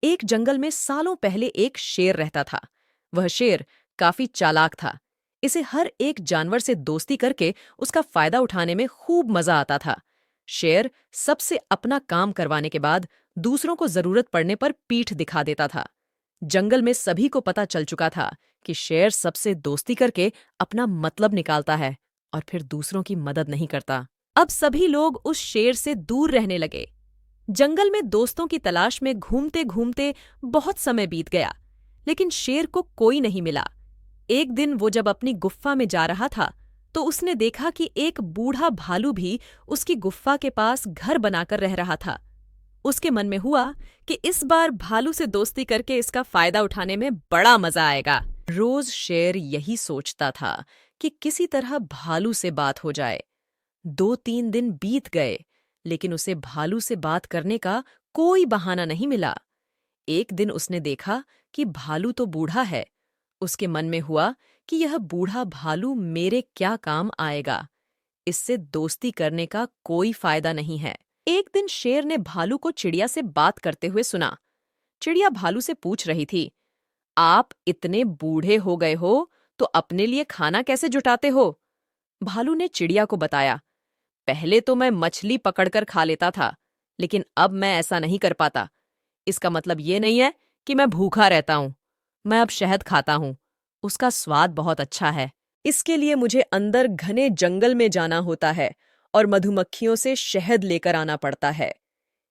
एक जंगल में सालों पहले एक शेर रहता था। वह शेर काफी चालाक था। इसे हर एक जानवर से दोस्ती करके उसका फायदा उठाने में खूब मजा आता था। शेर सबसे अपना काम करवाने के बाद दूसरों को जरूरत पड़ने पर पीठ दिखा देता था। जंगल में सभी को पता चल चुका था कि शेर सबसे दोस्ती करके अपना मतलब निकालता है और फिर दूसरों की मदद नहीं करता। अब सभी लोग उस शेर से दूर रहने लगे। जंगल में दोस्तों की तलाश में घूमते घूमते बहुत समय बीत गया, लेकिन शेर को कोई नहीं मिला। एक दिन वो जब अपनी गुफ्फा में जा रहा था, तो उसने देखा कि एक बूढ़ा भालू भी उसकी गुफ्फा के पास घर बनाकर रह रहा था। उसके मन में हुआ कि इस बार भालू से दोस्ती करके इसका फायदा उठाने में बड़ा मजा आएगा। रोज शेर यही सोचता था कि किसी तरह भालू से बात हो जाए। 2-3 दिन बीत गए, लेकिन उसे भालू से बात करने का कोई बहाना नहीं मिला। एक दिन उसने देखा कि भालू तो बूढ़ा है। उसके मन में हुआ कि यह बूढ़ा भालू मेरे क्या काम आएगा। इससे दोस्ती करने का कोई फायदा नहीं है। एक दिन शेर ने भालू को चिड़िया से बात करते हुए सुना। चिड़िया भालू से पूछ रही थी, आप इतने बूढ़े हो गए हो तो अपने लिए खाना कैसे जुटाते हो? भालू ने चिड़िया को बताया, पहले तो मैं मछली पकड़कर खा लेता था, लेकिन अब मैं ऐसा नहीं कर पाता। इसका मतलब ये नहीं है कि मैं भूखा रहता हूँ। मैं अब शहद खाता हूँ। उसका स्वाद बहुत अच्छा है। इसके लिए मुझे अंदर घने जंगल में जाना होता है और मधुमक्खियों से शहद लेकर आना पड़ता है।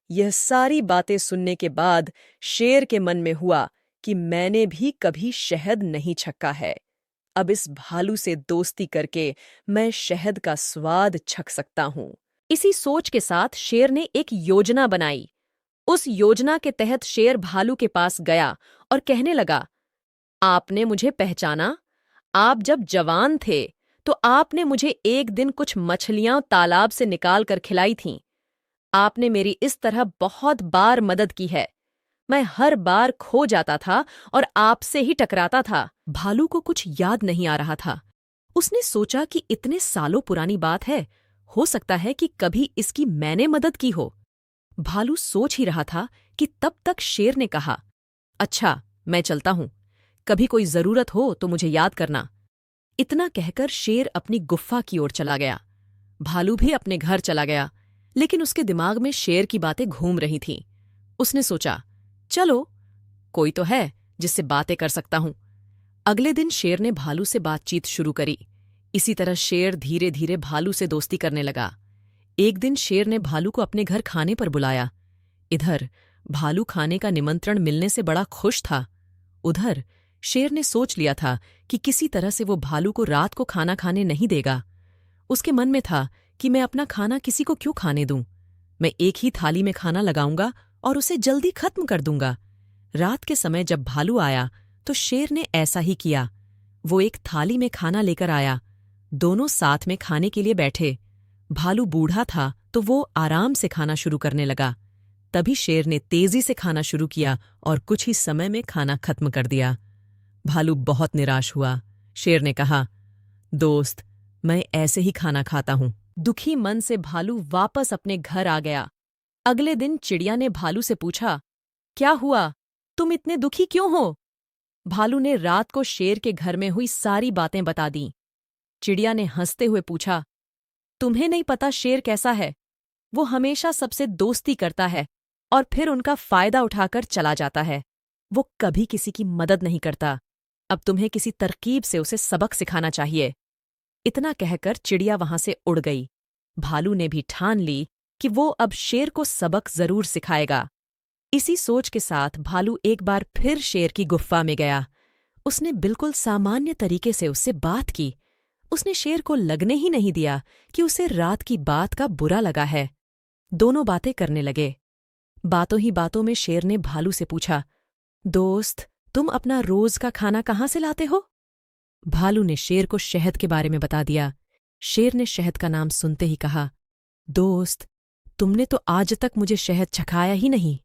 यह सारी बातें सुनने के बाद शेर के मन में हुआ कि मैंने भी कभी शहद नहीं छक्का है। अब इस भालू से दोस्ती करके मैं शहद का स्वाद छक सकता हूँ। इसी सोच के साथ शेर ने एक योजना बनाई। उस योजना के तहत शेर भालू के पास गया और कहने लगा, आपने मुझे पहचाना? आप जब जवान थे तो आपने मुझे एक दिन कुछ मछलियां तालाब से निकाल कर खिलाई थीं। आपने मेरी इस तरह बहुत बार मदद की है। मैं हर बार खो जाता था और आपसे ही टकराता था। भालू को कुछ याद नहीं आ रहा था। उसने सोचा कि इतने सालों पुरानी बात है, हो सकता है कि कभी इसकी मैंने मदद की हो। भालू सोच ही रहा था कि तब तक शेर ने कहा, अच्छा, मैं चलता हूं। कभी कोई जरूरत हो तो मुझे याद करना। इतना कहकर शेर अपनी गुफ्फा की ओर चला गया। भालू भी अपने घर चला गया, लेकिन उसके दिमाग में शेर की बातें घूम रही थीं। उसने सोचा, चलो, कोई तो है जिससे बातें कर सकता हूं। अगले दिन शेर ने भालू से बातचीत शुरू करी। इसी तरह शेर धीरे धीरे भालू से दोस्ती करने लगा। एक दिन शेर ने भालू को अपने घर खाने पर बुलाया। इधर भालू खाने का निमंत्रण मिलने से बड़ा खुश था। उधर शेर ने सोच लिया था कि किसी तरह से वो भालू को रात को खाना खाने नहीं देगा। उसके मन में था कि मैं अपना खाना किसी को क्यों खाने दूं। मैं एक ही थाली में खाना लगाऊंगा और उसे जल्दी खत्म कर दूंगा। रात के समय जब भालू आया तो शेर ने ऐसा ही किया। वो एक थाली में खाना लेकर आया। दोनों साथ में खाने के लिए बैठे। भालू बूढ़ा था तो वो आराम से खाना शुरू करने लगा। तभी शेर ने तेजी से खाना शुरू किया और कुछ ही समय में खाना खत्म कर दिया। भालू बहुत निराश हुआ। शेर ने कहा, दोस्त, मैं ऐसे ही खाना खाता हूं। दुखी मन से भालू वापस अपने घर आ गया। अगले दिन चिड़िया ने भालू से पूछा, क्या हुआ? तुम इतने दुखी क्यों हो? भालू ने रात को शेर के घर में हुई सारी बातें बता दीं। चिड़िया ने हंसते हुए पूछा, तुम्हें नहीं पता शेर कैसा है? वो हमेशा सबसे दोस्ती करता है और फिर उनका फायदा उठाकर चला जाता है। वो कभी किसी की मदद नहीं करता। अब तुम्हें किसी तरकीब से उसे सबक सिखाना चाहिए। इतना कहकर चिड़िया वहां से उड़ गई। भालू ने भी ठान ली कि वो अब शेर को सबक जरूर सिखाएगा। इसी सोच के साथ भालू एक बार फिर शेर की गुफ्फा में गया। उसने बिल्कुल सामान्य तरीके से उससे बात की। उसने शेर को लगने ही नहीं दिया कि उसे रात की बात का बुरा लगा है। दोनों बातें करने लगे। बातों ही बातों में शेर ने भालू से पूछा, दोस्त, तुम अपना रोज का खाना कहाँ से लाते हो? भालू ने शेर को शहद के बारे में बता दिया। शेर ने शहद का नाम सुनते ही कहा, दोस्त, तुमने तो आज तक मुझे शहद चखाया ही नहीं।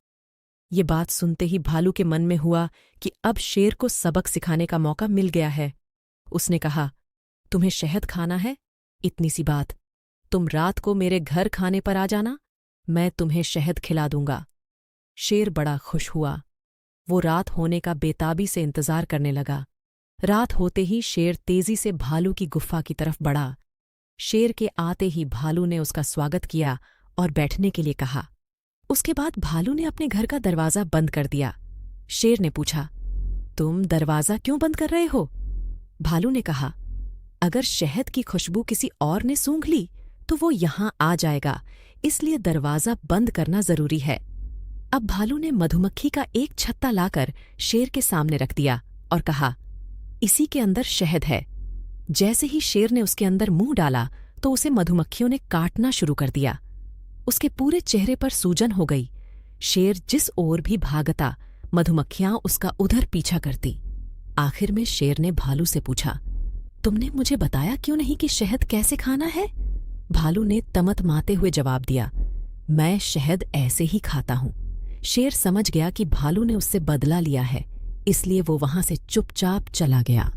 ये बात सुनते ही भालू के मन में हुआ कि अब शेर को सबक सिखाने का मौका मिल गया है। उसने कहा, तुम्हें शहद खाना है? इतनी सी बात। तुम रात को मेरे घर खाने पर आ जाना, मैं तुम्हें शहद खिला दूंगा। शेर बड़ा खुश हुआ। वो रात होने का बेताबी से इंतजार करने लगा। रात होते ही शेर तेजी से भालू की गुफा की तरफ बढ़ा। शेर के आते ही भालू ने उसका स्वागत किया और बैठने के लिए कहा। उसके बाद भालू ने अपने घर का दरवाज़ा बंद कर दिया। शेर ने पूछा, तुम दरवाज़ा क्यों बंद कर रहे हो? भालू ने कहा, अगर शहद की खुशबू किसी और ने सूंघ ली तो वो यहां आ जाएगा, इसलिए दरवाज़ा बंद करना जरूरी है। अब भालू ने मधुमक्खी का एक छत्ता लाकर शेर के सामने रख दिया और कहा, इसी के अंदर शहद है। जैसे ही शेर ने उसके अंदर मुंह डाला तो उसे मधुमक्खियों ने काटना शुरू कर दिया। उसके पूरे चेहरे पर सूजन हो गई। शेर जिस ओर भी भागता, मधुमक्खियां उसका उधर पीछा करती। आखिर में शेर ने भालू से पूछा, तुमने मुझे बताया क्यों नहीं कि शहद कैसे खाना है? भालू ने तमतमाते हुए जवाब दिया, मैं शहद ऐसे ही खाता हूं। शेर समझ गया कि भालू ने उससे बदला लिया है, इसलिए वो वहां से चुपचाप चला गया।